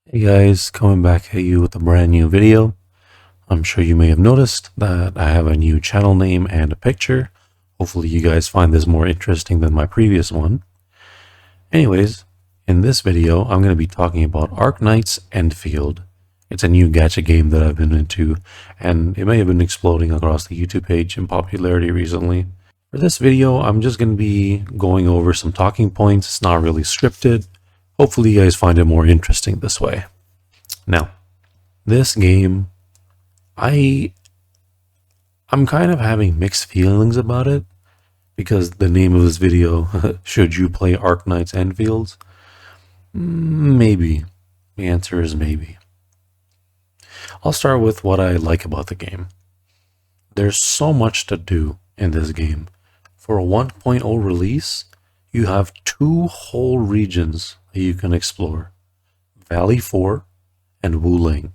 Hey guys, coming back at you with a brand new video. I'm sure you may have noticed that I have a new channel name and a picture. Hopefully you guys find this more interesting than my previous one. Anyways, in this video I'm going to be talking about Arknights Endfield. It's a new gacha game that I've been into, and it may have been exploding across the YouTube page in popularity recently. For this video, I'm just going to be going over some talking points. It's not really scripted. Hopefully you guys find it more interesting this way. Now, this game, I'm kind of having mixed feelings about it because the name of this video, should you play Arknights Endfields? Maybe. The answer is maybe. I'll start with what I like about the game. There's so much to do in this game. For a 1.0 release, you have 2 whole regions that you can explore. Valley 4 and Wuling.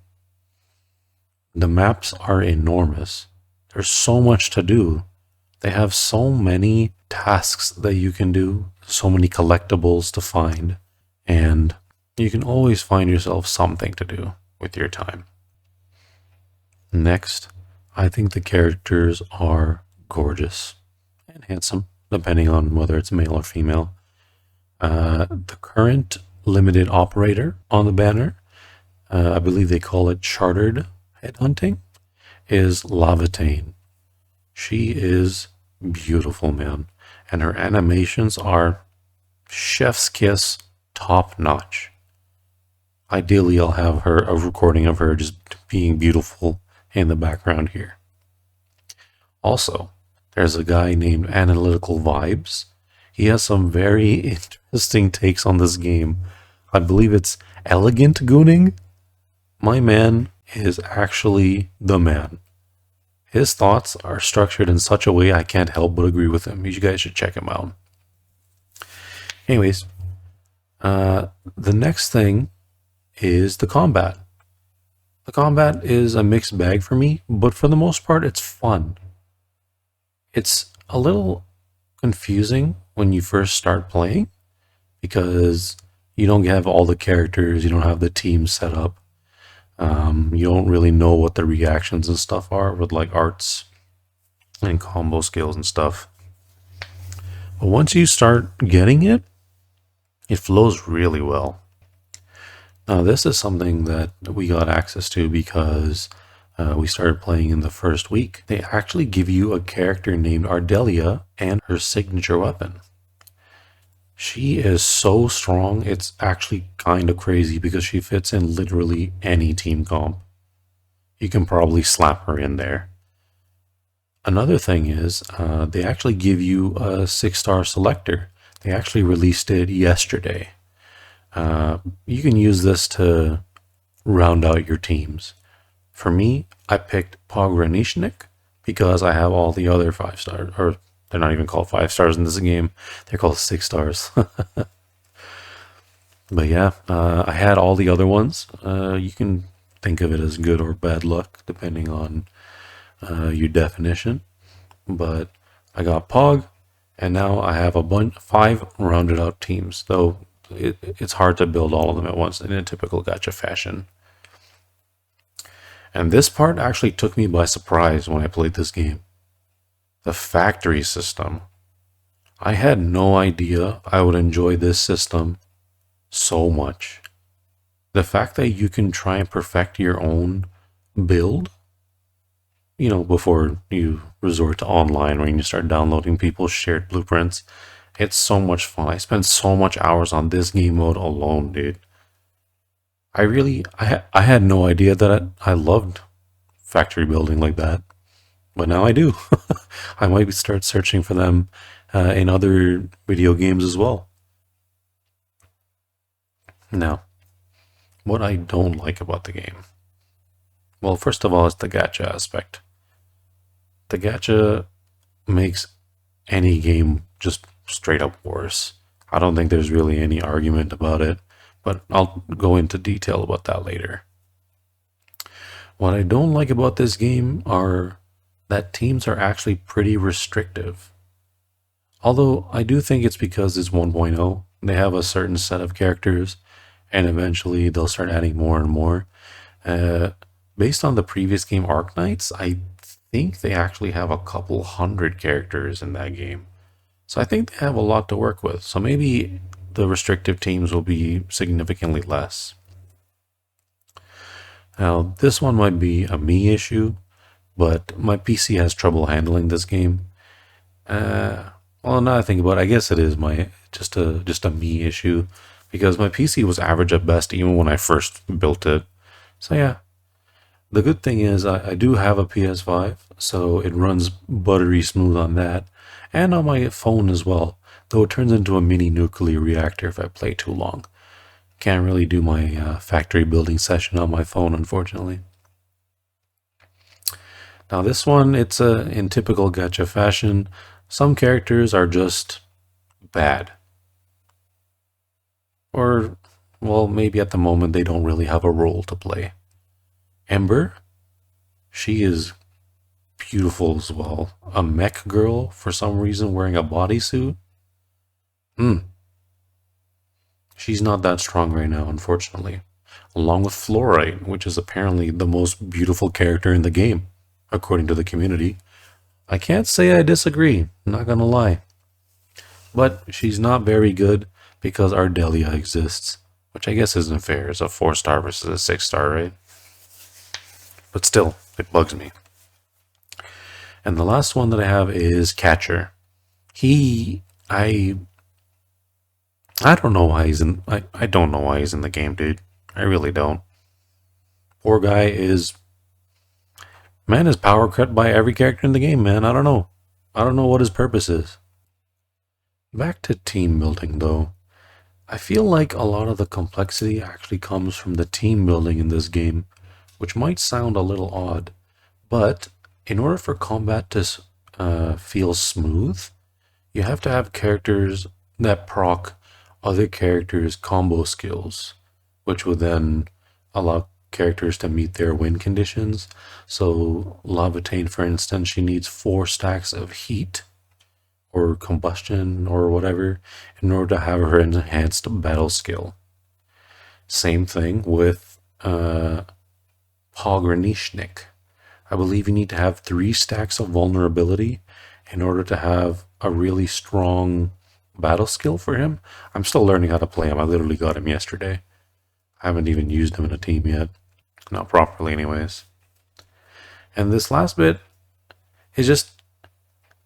The maps are enormous. There's so much to do. They have so many tasks that you can do, so many collectibles to find, and you can always find yourself something to do with your time. Next, I think the characters are gorgeous and handsome, depending on whether it's male or female. The current limited operator on the banner, I believe they call it chartered headhunting, is Lavatane. She is beautiful, man, and her animations are chef's kiss, top notch. Ideally, I'll have a recording of her just being beautiful in the background here. Also, there's a guy named Analytical Vibes. He has some very interesting takes on this game. I believe it's elegant gooning. My man is actually the man. His thoughts are structured in such a way I can't help but agree with him. You guys should check him out. Anyways, the next thing is the combat. The combat is a mixed bag for me, but for the most part, it's fun. It's a little confusing when you first start playing because you don't have all the characters, you don't have the team set up. You don't really know what the reactions and stuff are with like arts and combo skills and stuff. But once you start getting it, it flows really well. Now this is something that we got access to because we started playing in the first week. They actually give you a character named Ardelia and her signature weapon. She is so strong, it's actually kind of crazy because she fits in literally any team comp. You can probably slap her in there. Another thing is, they actually give you a 6-star selector. They actually released it yesterday. You can use this to round out your teams. For me, I picked Pogranichnik because I have all the other 5-stars, or they're not even called 5 stars in this game. They're called 6 stars. But yeah, I had all the other ones. You can think of it as good or bad luck, depending on your definition. But I got Pog, and now I have 5 rounded out teams, though it's hard to build all of them at once in a typical gacha fashion. And this part actually took me by surprise when I played this game. The factory system. I had no idea I would enjoy this system so much. The fact that you can try and perfect your own build, before you resort to online when you start downloading people's shared blueprints, it's so much fun. I spent so much hours on this game mode alone, dude. I had no idea that I loved factory building like that. But now I do. I might start searching for them in other video games as well. Now, what I don't like about the game. Well, first of all, it's the gacha aspect. The gacha makes any game just straight up worse. I don't think there's really any argument about it, but I'll go into detail about that later. What I don't like about this game are that teams are actually pretty restrictive. Although I do think it's because it's 1.0, they have a certain set of characters, and eventually they'll start adding more and more. Uh, Based on the previous game Arknights, I think they actually have a couple hundred characters in that game. So I think they have a lot to work with. So maybe the restrictive teams will be significantly less. Now, this one might be a me issue, but my PC has trouble handling this game. Well, now I think about it, I guess it is my just a me issue because my PC was average at best even when I first built it. So yeah, the good thing is I do have a PS5, so it runs buttery smooth on that, and on my phone as well. Though it turns into a mini nuclear reactor if I play too long. Can't really do my factory building session on my phone, unfortunately. Now this one, it's in typical gacha fashion. Some characters are just bad. Or, well, maybe at the moment they don't really have a role to play. Ember, she is beautiful as well. A mech girl, for some reason, wearing a bodysuit. Hmm, she's not that strong right now, unfortunately. Along with Fluorite, which is apparently the most beautiful character in the game, according to the community. I can't say I disagree, not gonna lie. But she's not very good because Ardelia exists, which I guess isn't fair. It's a 4-star versus a 6-star, right? But still, it bugs me. And the last one that I have is Catcher. He, I don't know why he's in. I don't know why he's in the game, dude. I really don't. Poor guy is, man, is power cut by every character in the game, man. I don't know. I don't know what his purpose is. Back to team building, though. I feel like a lot of the complexity actually comes from the team building in this game, which might sound a little odd, but in order for combat to feel smooth, you have to have characters that proc other characters' combo skills, which would then allow characters to meet their win conditions. So Lavatane, for instance, she needs 4 stacks of heat or combustion or whatever in order to have her enhanced battle skill. Same thing with Pogranishnik. I believe you need to have 3 stacks of vulnerability in order to have a really strong battle skill for him. I'm still learning how to play him. I literally got him yesterday. I haven't even used him in a team yet. Not properly anyways. And this last bit is just,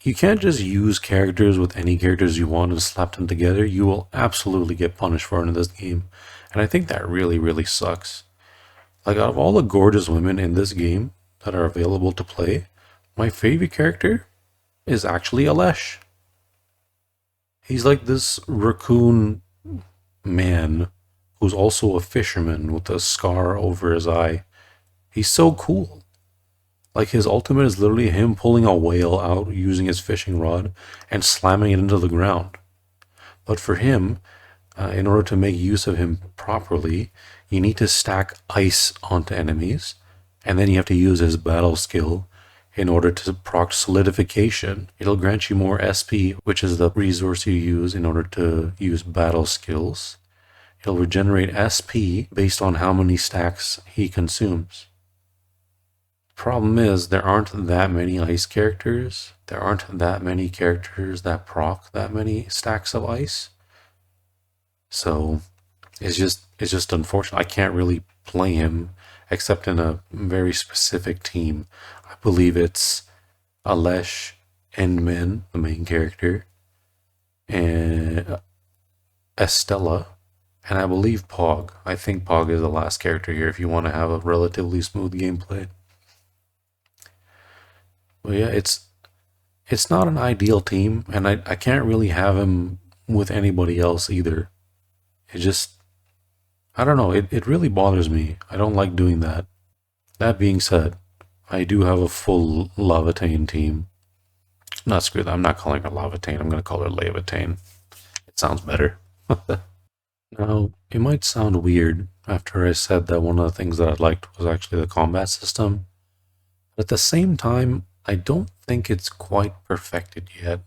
you can't just use characters with any characters you want and slap them together. You will absolutely get punished for it in this game. And I think that really, really sucks. Like, out of all the gorgeous women in this game that are available to play, my favorite character is actually Alesh. He's like this raccoon man who's also a fisherman with a scar over his eye. He's so cool. Like, his ultimate is literally him pulling a whale out using his fishing rod and slamming it into the ground. But for him, in order to make use of him properly, you need to stack ice onto enemies, and then you have to use his battle skill in order to proc solidification. It'll grant you more SP, which is the resource you use in order to use battle skills. It'll regenerate SP based on how many stacks he consumes. Problem is, there aren't that many ice characters. There aren't that many characters that proc that many stacks of ice. So it's just unfortunate. I can't really play him except in a very specific team. I believe it's Alesh Endman, the main character, and Estella, and I believe Pog. I think Pog is the last character here if you want to have a relatively smooth gameplay. But yeah, it's not an ideal team, and I can't really have him with anybody else either. It just, I don't know, it really bothers me. I don't like doing that. That being said, I do have a full Lavatane team. Not screw that, I'm not calling her Lavatane, I'm going to call her Lavatane. It sounds better. Now, it might sound weird after I said that one of the things that I liked was actually the combat system. But at the same time, I don't think it's quite perfected yet.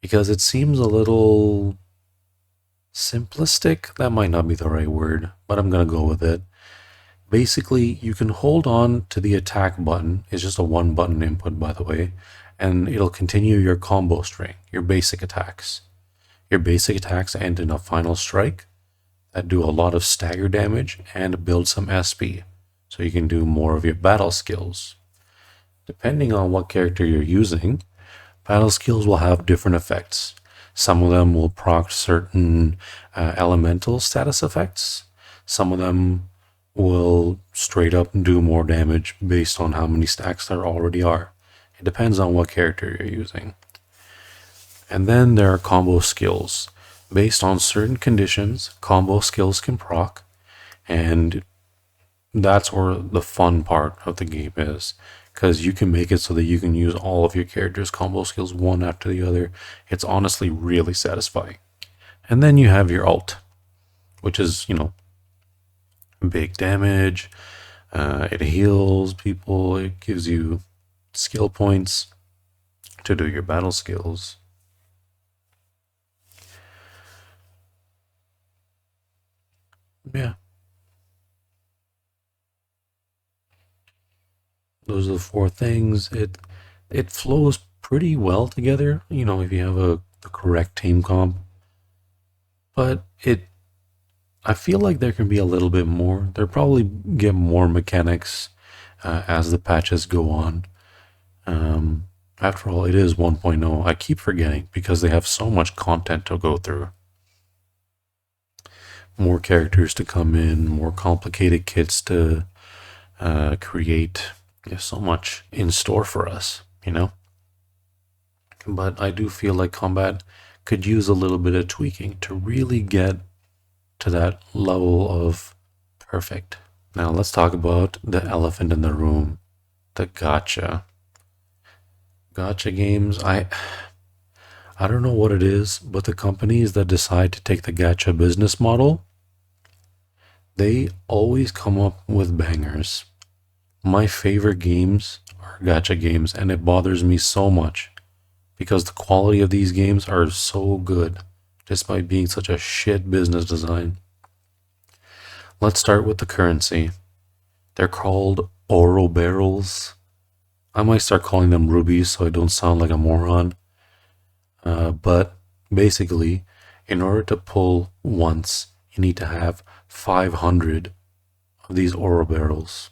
Because it seems a little Simplistic, that might not be the right word, but I'm gonna go with it. Basically, you can hold on to the attack button. It's just a one button input, by the way, and it'll continue your combo string, your basic attacks. Your basic attacks end in a final strike that do a lot of stagger damage and build some SP, so you can do more of your battle skills. Depending on what character you're using, battle skills will have different effects. Some of them will proc certain elemental status effects. Some of them will straight up do more damage based on how many stacks there already are. It depends on what character you're using. And then there are combo skills. Based on certain conditions, combo skills can proc, and that's where the fun part of the game is, because you can make it so that you can use all of your characters' combo skills one after the other. It's honestly really satisfying. And then you have your ult, which is, big damage. It heals people. It gives you skill points to do your battle skills. Yeah. Those are the four things. It flows pretty well together, if you have the correct team comp. But I feel like there can be a little bit more. They'll probably get more mechanics as the patches go on. After all, it is 1.0. I keep forgetting because they have so much content to go through. More characters to come in, more complicated kits to create. There's so much in store for us, But I do feel like combat could use a little bit of tweaking to really get to that level of perfect. Now let's talk about the elephant in the room, the gacha. Gacha games, I don't know what it is, but the companies that decide to take the gacha business model, they always come up with bangers. My favorite games are gacha games, and it bothers me so much because the quality of these games are so good despite being such a shit business design. Let's start with the currency. They're called oro barrels. I might start calling them rubies so I don't sound like a moron. But basically, in order to pull once, you need to have 500 of these oro barrels.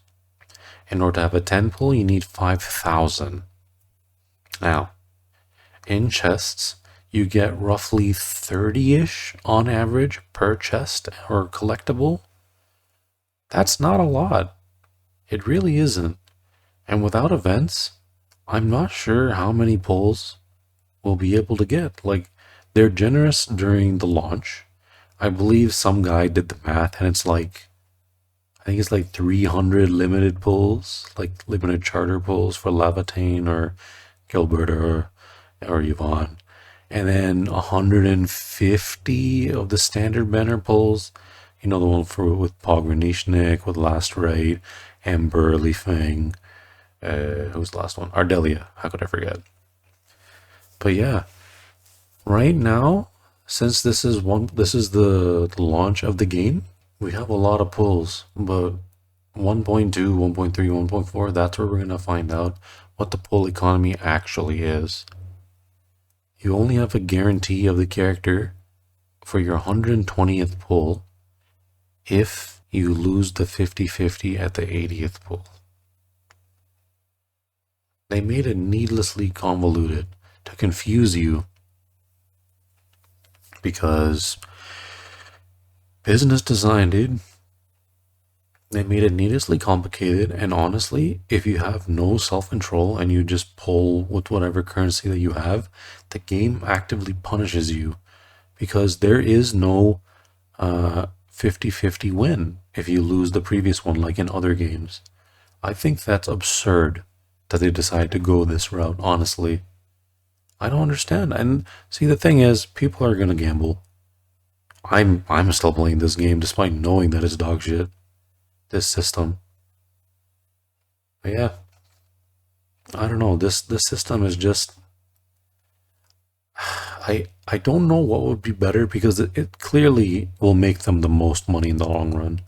In order to have a 10 pull, you need 5,000. Now, in chests, you get roughly 30-ish on average per chest or collectible. That's not a lot. It really isn't. And without events, I'm not sure how many pulls we'll be able to get. Like, they're generous during the launch. I believe some guy did the math, and I think it's like 300 limited pulls, like limited charter pulls for Lavatane or Gilbert or Yvonne. And then 150 of the standard banner pulls. The one with Pogranishnik, with Last Raid, Ember, Li Feng. Who's the last one? Ardelia. How could I forget? But yeah, right now, since this is the launch of the game, we have a lot of pulls, but 1.2, 1.3, 1.4, that's where we're going to find out what the pull economy actually is. You only have a guarantee of the character for your 120th pull if you lose the 50-50 at the 80th pull. They made it needlessly convoluted to confuse you because business design, dude. They made it needlessly complicated, and honestly, if you have no self-control and you just pull with whatever currency that you have, the game actively punishes you because there is no 50-50 win if you lose the previous one like in other games. I think that's absurd that they decide to go this route, honestly. I don't understand. And see, the thing is, people are gonna gamble. I'm still playing this game despite knowing that it's dog shit. This system. But yeah. I don't know. This system is just I don't know what would be better because it clearly will make them the most money in the long run.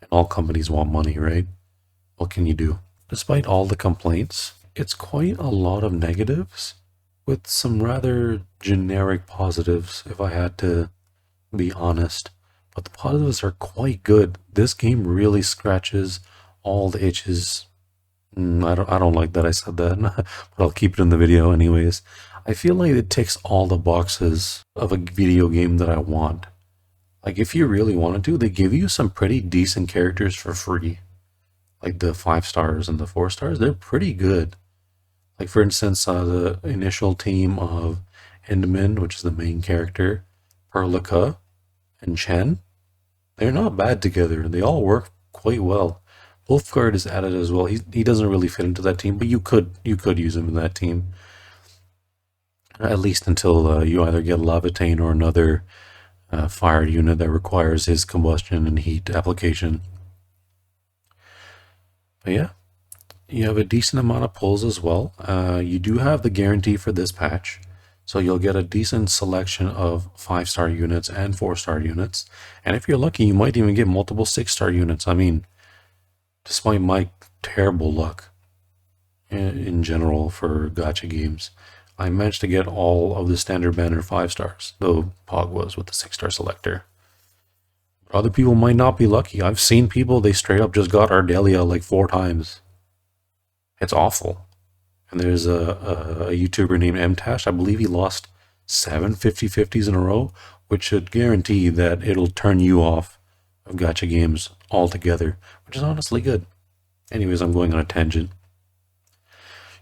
And all companies want money, right? What can you do? Despite all the complaints, it's quite a lot of negatives with some rather generic positives, if I had to be honest. But the positives are quite good. This game really scratches all the itches. I don't like that I said that, but I'll keep it in the video anyways. I feel like it ticks all the boxes of a video game that I want. Like if you really wanted to, they give you some pretty decent characters for free. Like the 5 stars and the 4 stars, they're pretty good. Like for instance, the initial team of Enderman, which is the main character, Perlica, and Chen, they're not bad together. They all work quite well. Wolfguard is added as well. He doesn't really fit into that team, but you could use him in that team. At least until you either get Lavitane or another fire unit that requires his combustion and heat application. But yeah, you have a decent amount of pulls as well. You do have the guarantee for this patch. So you'll get a decent selection of 5-star units and 4-star units. And if you're lucky, you might even get multiple 6-star units. I mean, despite my terrible luck in general for gacha games, I managed to get all of the standard banner 5 stars, though Pog was with the 6-star selector. But other people might not be lucky. I've seen people, they straight up just got Ardelia like 4 times. It's awful. And there's a YouTuber named MTash. I believe he lost 7 50-50s in a row, which should guarantee that it'll turn you off of gacha games altogether, which is honestly good. Anyways, I'm going on a tangent.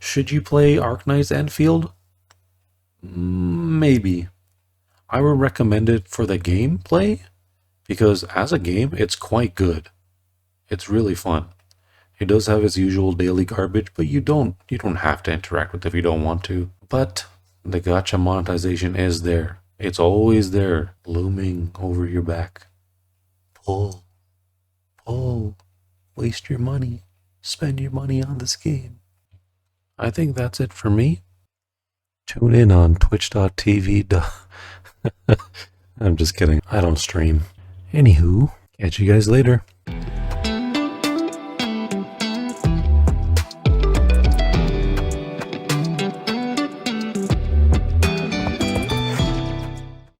Should you play Arknights Endfield? Maybe. I would recommend it for the gameplay, because as a game, it's quite good. It's really fun. It does have its usual daily garbage, but you don't have to interact with it if you don't want to. But the gacha monetization is there. It's always there, looming over your back. Pull. Waste your money. Spend your money on this game. I think that's it for me. Tune in on twitch.tv. I'm just kidding. I don't stream. Anywho, catch you guys later.